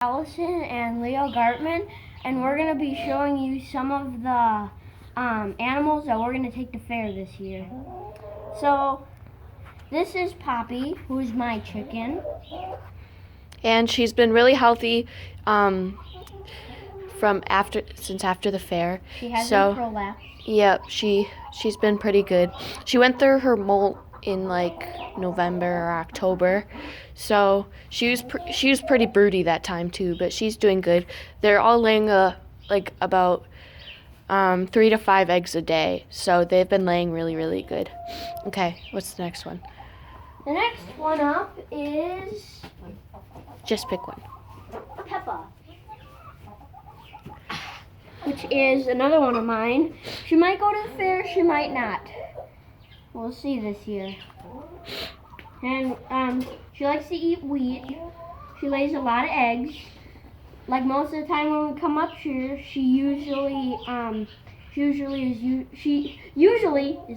Allison and Leo Gartman, and we're going to be showing you some of the animals that we're going to take to fair this year. So, this is Poppy, who's my chicken. And she's been really healthy since after the fair. She has no prolapse. Yep, she's been pretty good. She went through her molt in like November or October, so she was pretty broody that time too. But she's doing good. They're all laying about 3 to 5 eggs a day, so they've been laying really good. Okay, what's the next one? The next one up is just pick one. Peppa, which is another one of mine. She might go to the fair, she might not. We'll see this year. And she likes to eat wheat. She lays a lot of eggs. Like most of the time when we come up here, she usually is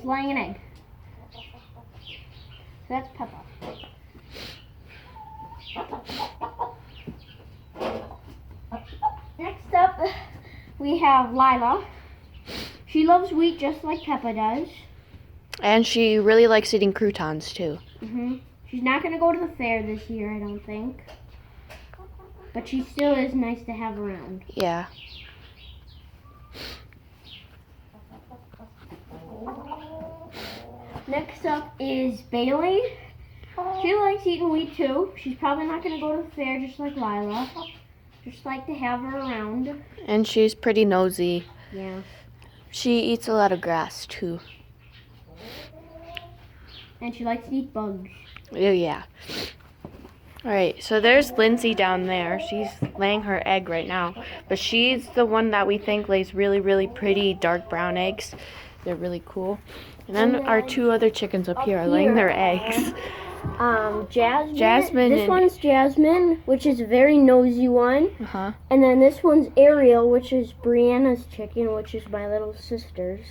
laying an egg. So that's Peppa. Next up, we have Lila. She loves wheat just like Peppa does. And she really likes eating croutons too. She's not going to go to the fair this year, I don't think. But she still is nice to have around. Yeah. Next up is Bailey. She likes eating wheat too. She's probably not going to go to the fair just like Lila. Just like to have her around. And she's pretty nosy. Yeah. She eats a lot of grass too. And she likes to eat bugs. Oh yeah. Alright, so there's Lindsay down there. She's laying her egg right now. But she's the one that we think lays really pretty dark brown eggs. They're really cool. And then our 2 other chickens up here are laying their eggs. Jasmine. This one's Jasmine, which is a very nosy one. And then this one's Ariel, which is Brianna's chicken, which is my little sister's.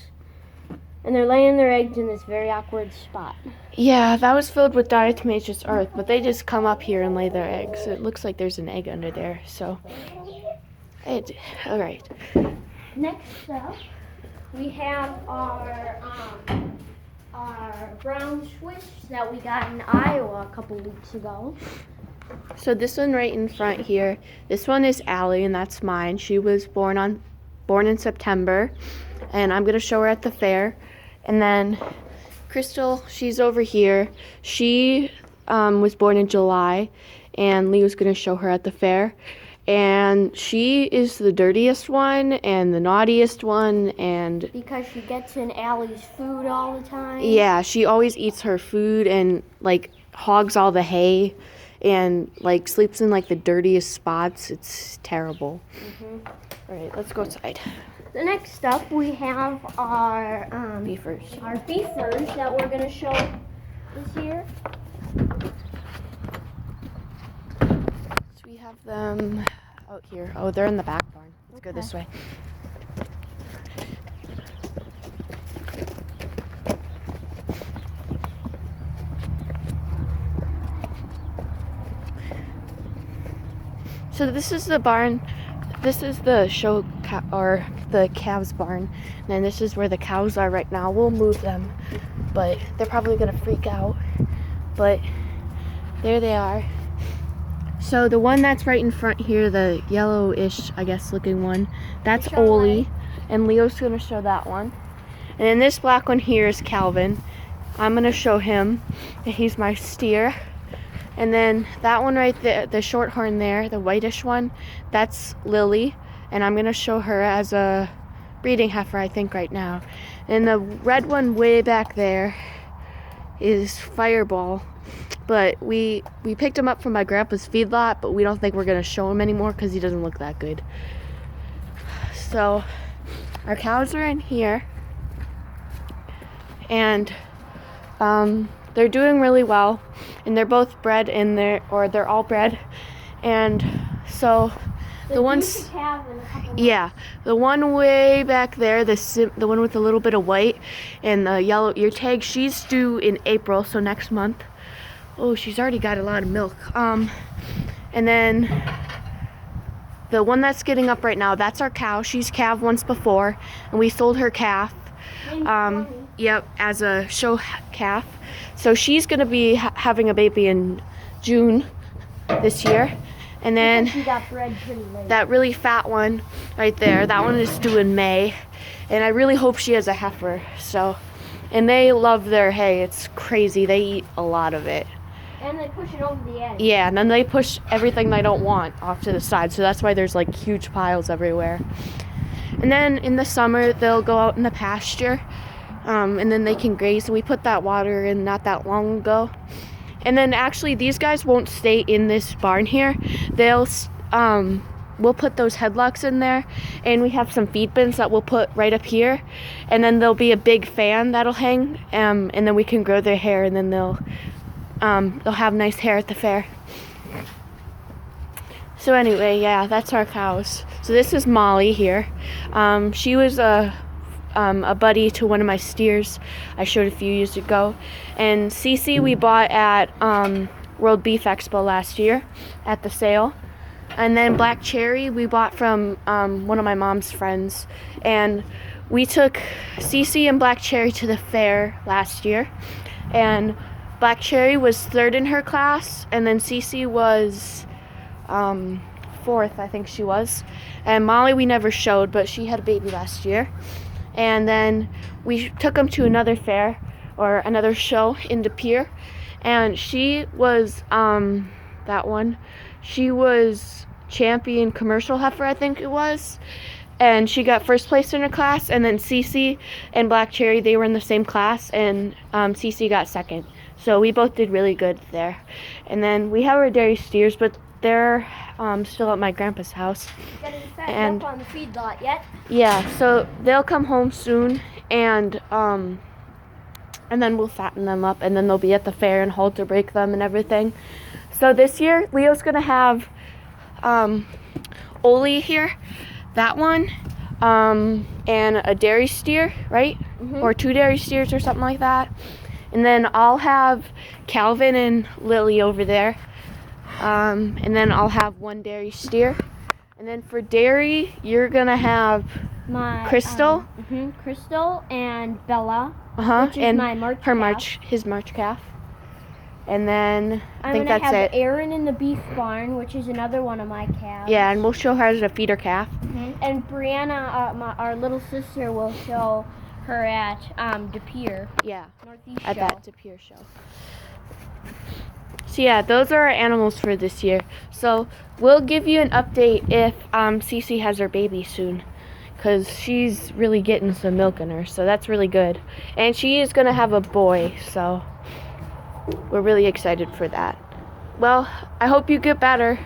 And they're laying their eggs in this very awkward spot. Yeah, that was filled with diatomaceous earth, but they just come up here and lay their eggs. It looks like there's an egg under there, so. All right. Next up, we have our brown Swiss that we got in Iowa a couple weeks ago. So this one right in front here, this one is Allie, and that's mine. She was born in September, and I'm gonna show her at the fair. And then Crystal, she's over here. She was born in July, and Leo's gonna show her at the fair. And she is the dirtiest one and the naughtiest one, and because she gets in Allie's food all the time. Yeah, she always eats her food and like hogs all the hay and like sleeps in like the dirtiest spots. It's terrible. All right, let's go outside. The next up, we have our beefers. Our beefers that we're gonna show this year. So we have them out here. Oh, they're in the back barn. Let's go this way. So this is the barn. This is the or the calves barn, and then this is where the cows are right now. We'll move them, but they're probably gonna freak out. But there they are. So the one that's right in front here, the yellowish, I guess, looking one, that's Oli, and Leo's gonna show that one. And then this black one here is Calvin. I'm gonna show him. He's my steer. And then that one right there, the short horn there, the whitish one, that's Lily. And I'm going to show her as a breeding heifer, I think, right now. And the red one way back there is Fireball. But we picked him up from my grandpa's feedlot, but we don't think we're going to show him anymore because he doesn't look that good. So our cows are in here. And they're doing really well, and they're both bred in there, or they're all bred. And so the ones, yeah, the one way back there, the one with a little bit of white and the yellow ear tag, she's due in April, so next month. Oh, she's already got a lot of milk. And then the one that's getting up right now, that's our cow. She's calved once before, and we sold her calf. Yep, as a show calf. So she's gonna be having a baby in June this year. And then She got bred pretty late. that really fat one right there, that one is due in May. And I really hope she has a heifer. So, and they love their hay. It's crazy. They eat a lot of it. And they push it over the edge. Yeah, and then they push everything they don't want off to the side. So that's why there's like huge piles everywhere. And then in the summer, they'll go out in the pasture. And then they can graze. We put that water in not that long ago. And then actually these guys won't stay in this barn here. We'll put those headlocks in there, and we have some feed bins that we'll put right up here. And then there'll be a big fan that'll hang, and then we can grow their hair, and then they'll have nice hair at the fair. So anyway, yeah, that's our cows. So this is Molly here. She was a buddy to one of my steers I showed a few years ago. And Cece we bought at World Beef Expo last year at the sale. And then Black Cherry we bought from one of my mom's friends. And we took Cece and Black Cherry to the fair last year. And Black Cherry was 3rd in her class, and then Cece was 4th, I think she was. And Molly we never showed, but she had a baby last year. And then we took them to another fair or another show in De Pere, and she was that one. She was champion commercial heifer, I think it was, and she got 1st place in her class. And then Cece and Black Cherry, they were in the same class, and Cece got 2nd. So we both did really good there. And then we have our dairy steers, but they're still at my grandpa's house. And up on the feedlot yet? Yeah, so they'll come home soon, and then we'll fatten them up, and then they'll be at the fair and halter break them and everything. So this year, Leo's gonna have Oli here, that one, and a dairy steer, right? Mm-hmm. Or 2 dairy steers or something like that. And then I'll have Calvin and Lily over there. And then I'll have 1 dairy steer. And then for dairy, you're gonna have My Crystal. Crystal and Bella. Which is and my March calf. his March calf. And then I I'm think gonna that's have it. Erin in the beef barn, which is another one of my calves. Yeah, and we'll show her as a feeder calf. And Brianna, our little sister, will show her at De Pere, Yeah, Northeast at Show. that De Pere show. So yeah, those are our animals for this year. So we'll give you an update if Cece has her baby soon, because she's really getting some milk in her, so that's really good. And she is gonna have a boy, so we're really excited for that. Well, I hope you get better.